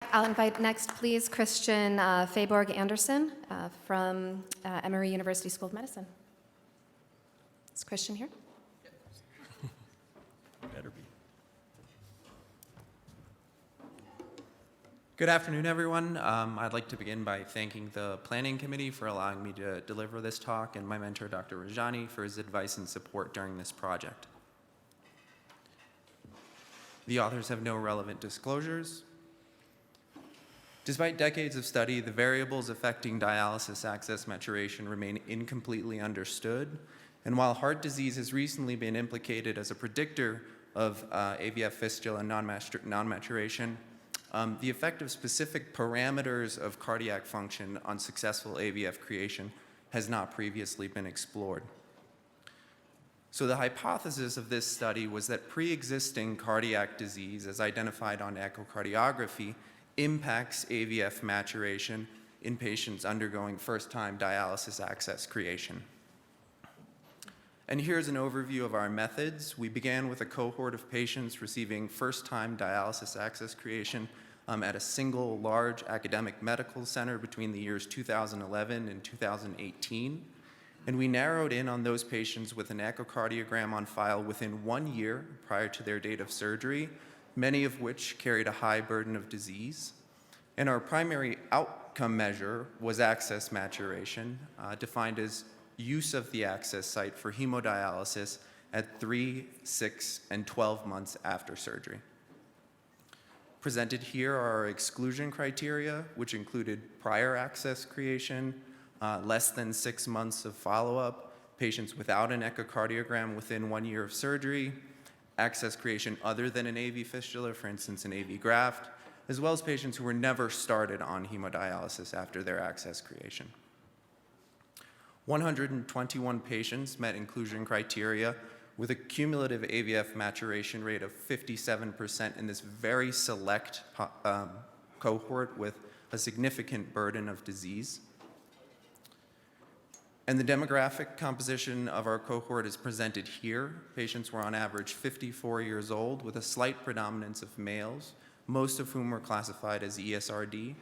I'll invite next, please, Christian Faborg Anderson from Emory University School of Medicine. Is Christian here? Better be. Good afternoon, everyone. I'd like to begin by thanking the Planning Committee for allowing me to deliver this talk and my mentor, Dr. Rajani, for his advice and support during this project. The authors have no relevant disclosures. Despite decades of study, the variables affecting dialysis access maturation remain incompletely understood. And while heart disease has recently been implicated as a predictor of AVF fistula and non-maturation, the effect of specific parameters of cardiac function on successful AVF creation has not previously been explored. So the hypothesis of this study was that pre-existing cardiac disease, as identified on echocardiography, impacts AVF maturation in patients undergoing first-time dialysis access creation. And here's an overview of our methods. We began with a cohort of patients receiving first-time dialysis access creation at a single large academic medical center between the years 2011 and 2018. And we narrowed in on those patients with an echocardiogram on file within 1 year prior to their date of surgery, many of which carried a high burden of disease. And our primary outcome measure was access maturation, defined as use of the access site for hemodialysis at 3, 6, and 12 months after surgery. Presented here are our exclusion criteria, which included prior access creation, less than 6 months of follow-up, patients without an echocardiogram within 1 year of surgery, access creation other than an AV fistula, for instance, an AV graft, as well as patients who were never started on hemodialysis after their access creation. 121 patients met inclusion criteria with a cumulative AVF maturation rate of 57% in this very select cohort with a significant burden of disease. And the demographic composition of our cohort is presented here. Patients were on average 54 years old with a slight predominance of males, most of whom were classified as ESRD.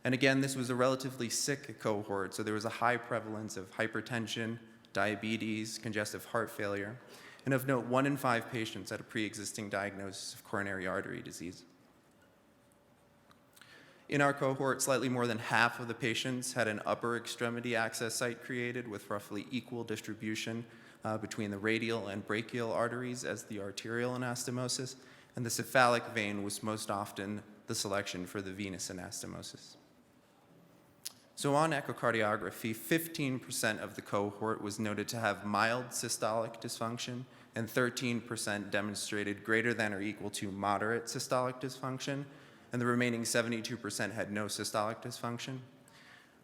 And again, this was a relatively sick cohort, so there was a high prevalence of hypertension, diabetes, congestive heart failure, and of note, 1 in 5 patients had a pre-existing diagnosis of coronary artery disease. In our cohort, slightly more than half of the patients had an upper extremity access site created with roughly equal distribution between the radial and brachial arteries as the arterial anastomosis, and the cephalic vein was most often the selection for the venous anastomosis. So on echocardiography, 15% of the cohort was noted to have mild systolic dysfunction, and 13% demonstrated greater than or equal to moderate systolic dysfunction, and the remaining 72% had no systolic dysfunction.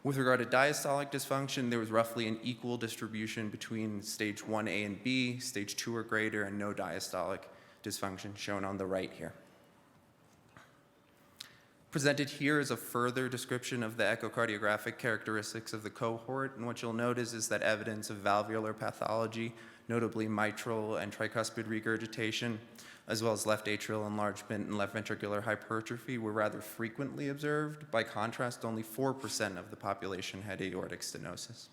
With regard to diastolic dysfunction, there was roughly an equal distribution between stage 1A and B, stage 2 or greater, and no diastolic dysfunction shown on the right here. Presented here is a further description of the echocardiographic characteristics of the cohort, and what you'll notice is that evidence of valvular pathology, notably mitral and tricuspid regurgitation, as well as left atrial enlargement and left ventricular hypertrophy were rather frequently observed. By contrast, only 4% of the population had aortic stenosis.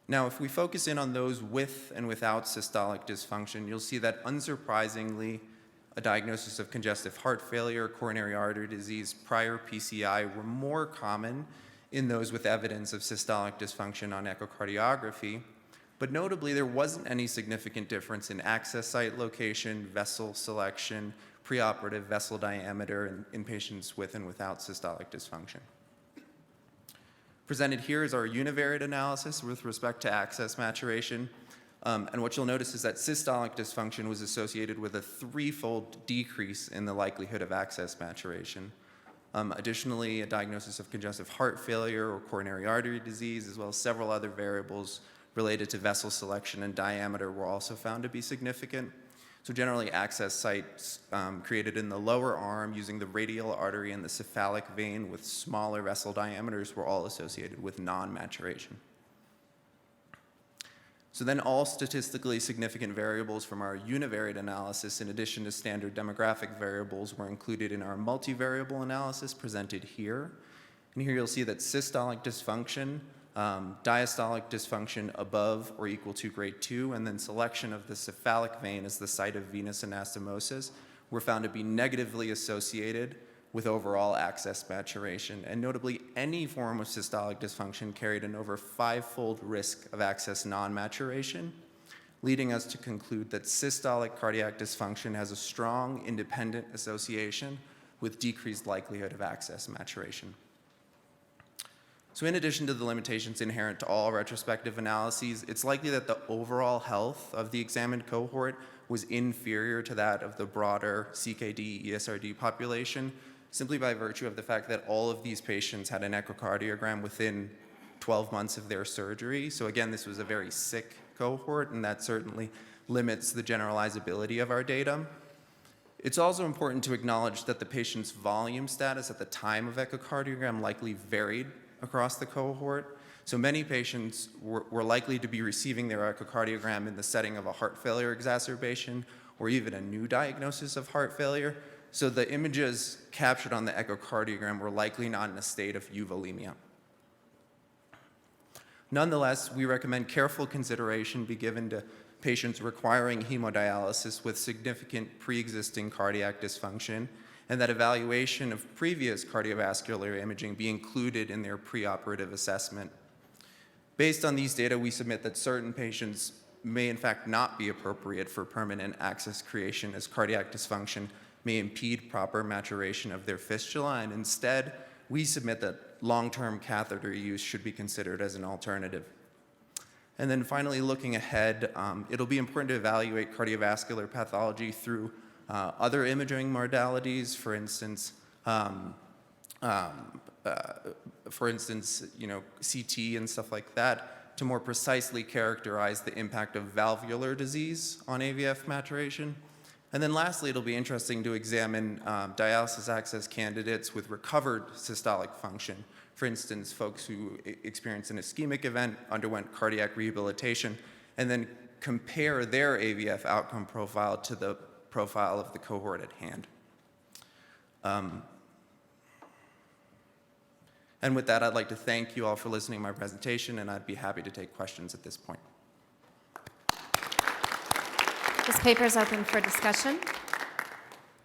Now, if we focus in on those with and without systolic dysfunction, you'll see that unsurprisingly, a diagnosis of congestive heart failure, coronary artery disease, prior PCI were more common in those with evidence of systolic dysfunction on echocardiography. But notably, there wasn't any significant difference in access site location, vessel selection, preoperative vessel diameter in patients with and without systolic dysfunction. Presented here is our univariate analysis with respect to access maturation. And what you'll notice is that systolic dysfunction was associated with a 3-fold decrease in the likelihood of access maturation. Additionally, a diagnosis of congestive heart failure or coronary artery disease, as well as several other variables related to vessel selection and diameter were also found to be significant. So generally, access sites created in the lower arm using the radial artery and the cephalic vein with smaller vessel diameters were all associated with non-maturation. So then all statistically significant variables from our univariate analysis, in addition to standard demographic variables, were included in our multivariable analysis presented here. And here you'll see that systolic dysfunction, diastolic dysfunction above or equal to grade 2, and then selection of the cephalic vein as the site of venous anastomosis were found to be negatively associated with overall access maturation. And notably, any form of systolic dysfunction carried an over 5-fold risk of access non-maturation, leading us to conclude that systolic cardiac dysfunction has a strong independent association with decreased likelihood of access maturation. So in addition to the limitations inherent to all retrospective analyses, it's likely that the overall health of the examined cohort was inferior to that of the broader CKD ESRD population, simply by virtue of the fact that all of these patients had an echocardiogram within 12 months of their surgery. So again, this was a very sick cohort, and that certainly limits the generalizability of our data. It's also important to acknowledge that the patient's volume status at the time of echocardiogram likely varied across the cohort. So many patients were likely to be receiving their echocardiogram in the setting of a heart failure exacerbation or even a new diagnosis of heart failure. So the images captured on the echocardiogram were likely not in a state of euvolemia. Nonetheless, we recommend careful consideration be given to patients requiring hemodialysis with significant pre-existing cardiac dysfunction, and that evaluation of previous cardiovascular imaging be included in their preoperative assessment. Based on these data, we submit that certain patients may in fact not be appropriate for permanent access creation, as cardiac dysfunction may impede proper maturation of their fistula, and instead, we submit that long-term catheter use should be considered as an alternative. And then finally, looking ahead, it'll be important to evaluate cardiovascular pathology through other imaging modalities, for instance, CT and stuff like that, to more precisely characterize the impact of valvular disease on AVF maturation. And then lastly, it'll be interesting to examine dialysis access candidates with recovered systolic function. For instance, folks who experienced an ischemic event, underwent cardiac rehabilitation, and then compare their AVF outcome profile to the profile of the cohort at hand. And with that, I'd like to thank you all for listening to my presentation, and I'd be happy to take questions at this point. This paper is open for discussion.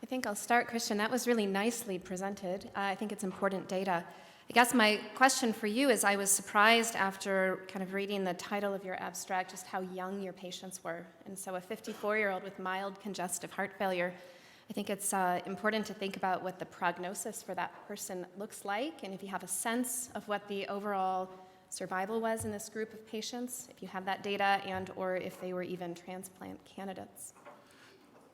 I think I'll start, Christian. That was really nicely presented. I think it's important data. I guess my question for you is, I was surprised after kind of reading the title of your abstract just how young your patients were. And so a 54-year-old with mild congestive heart failure, I think it's important to think about what the prognosis for that person looks like, and if you have a sense of what the overall survival was in this group of patients, if you have that data, and or if they were even transplant candidates.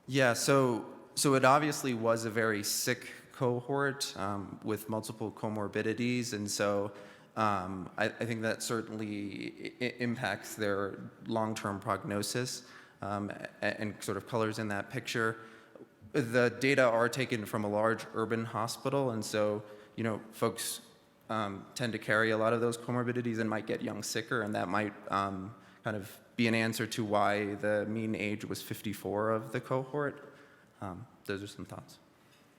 Yeah, so it obviously was a very sick cohort with multiple comorbidities, and so I think that certainly impacts their long-term prognosis and sort of colors in that picture. The data are taken from a large urban hospital, and so folks tend to carry a lot of those comorbidities and might get young sicker, and that might kind of be an answer to why the mean age was 54 of the cohort. Those are some thoughts.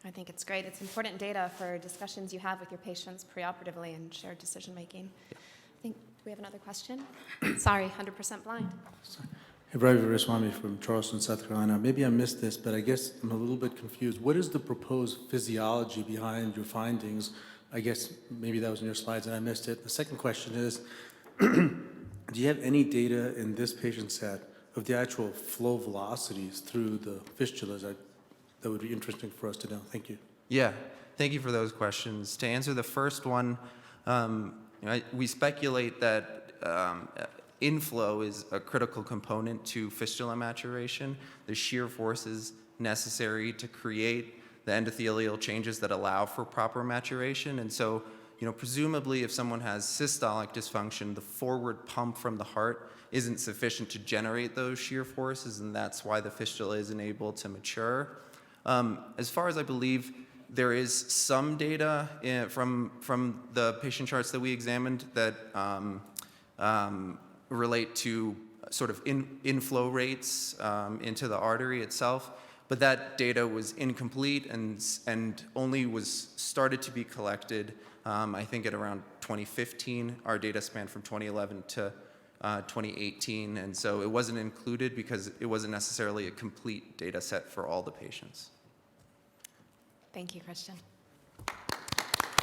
I think it's great. It's important data for discussions you have with your patients preoperatively and shared decision making. Yeah. I think, do we have another question? Sorry, 100% blind. Hey, Ravi Ramaswamy from Charleston, South Carolina. Maybe I missed this, but I guess I'm a little bit confused. What is the proposed physiology behind your findings? I guess maybe that was in your slides and I missed it. The second question is, do you have any data in this patient set of the actual flow velocities through the fistulas? That would be interesting for us to know. Thank you. Yeah, thank you for those questions. To answer the first one, we speculate that inflow is a critical component to fistula maturation. The shear forces necessary to create the endothelial changes that allow for proper maturation. And so, presumably if someone has systolic dysfunction, the forward pump from the heart isn't sufficient to generate those shear forces, and that's why the fistula isn't able to mature. As far as I believe, there is some data from the patient charts that we examined that relate to sort of inflow rates into the artery itself, but that data was incomplete and only was started to be collected, I think at around 2015. Our data spanned from 2011 to 2018, and so it wasn't included because it wasn't necessarily a complete data set for all the patients. Thank you, Christian.